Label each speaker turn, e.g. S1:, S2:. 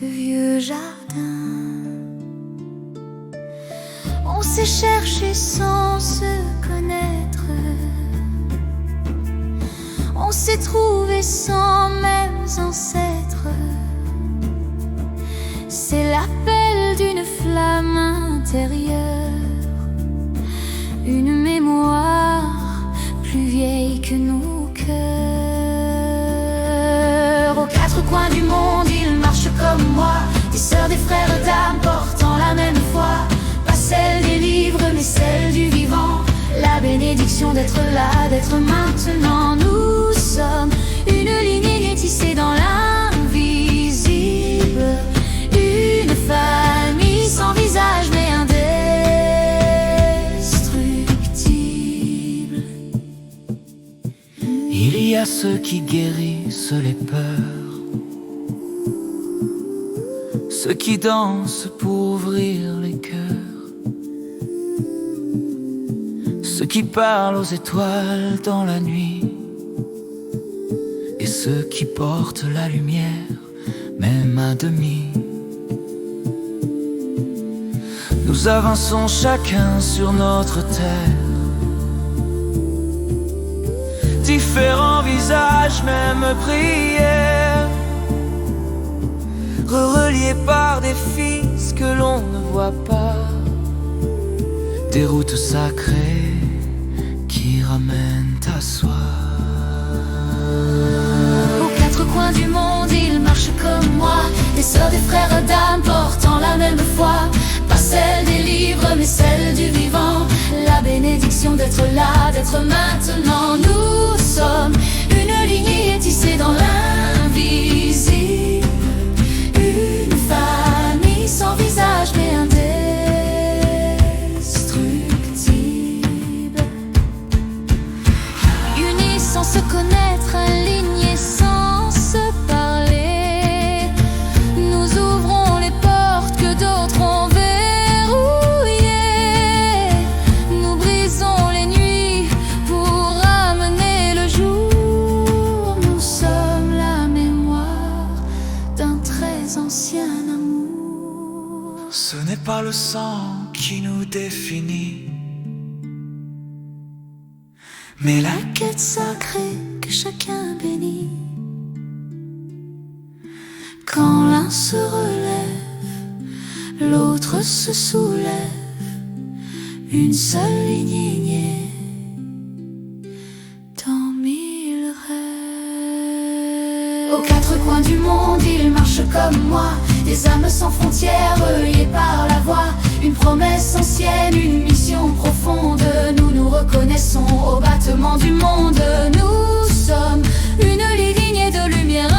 S1: de vieux jardins. On s'est cherché sans se connaître, on s'est trouvé sans mêmes ancêtres. C'est l'appel d'une flamme intérieure, une mémoire plus vieille que nos cœurs. Aux quatre coins du monde, ils marchent comme moi, des sœurs, des frères d'âme portant la même foi. Pas celle des livres, mais celle du vivant. La bénédiction d'être là, d'être maintenant. Nous sommes une lignée tissée dans l'invisible, une famille sans visage mais indestructible.
S2: Il y a ceux qui guérissent les peurs, ceux qui dansent pour ouvrir les cœurs, ceux qui parlent aux étoiles dans la nuit, et ceux qui portent la lumière, même à demi. Nous avançons chacun sur notre terre, différents visages, même prières, reliés par des fils que l'on ne voit pas, des routes sacrées qui ramènent à soi.
S1: Aux quatre coins du monde, ils marchent comme moi, des sœurs, des frères d'âme portant la même foi. Pas celle des livres, mais celle du vivant. La bénédiction d'être là, d'être maintenant. Nous sommes une lignée tissée dans l'invisible, une famille sans visage mais indestructible, unis sans se connaître, alignés sans se parler. Nous ouvrons les portes que d'autres ont verrouillées. Nous brisons les nuits pour ramener le jour. Nous sommes la mémoire d'un très ancien amour.
S2: Ce n'est pas le sang qui nous définit, mais la
S1: Quête sacrée que chacun bénit. Quand l'un se relève, l'autre se soulève, une seule lignée dans mille rêves. Aux quatre coins du monde, ils marchent comme moi, des âmes sans frontières, reliées par la voix. Une promesse ancienne, une mission profonde. Nous nous reconnaissons au battement du monde. Nous sommes une lignée de lumière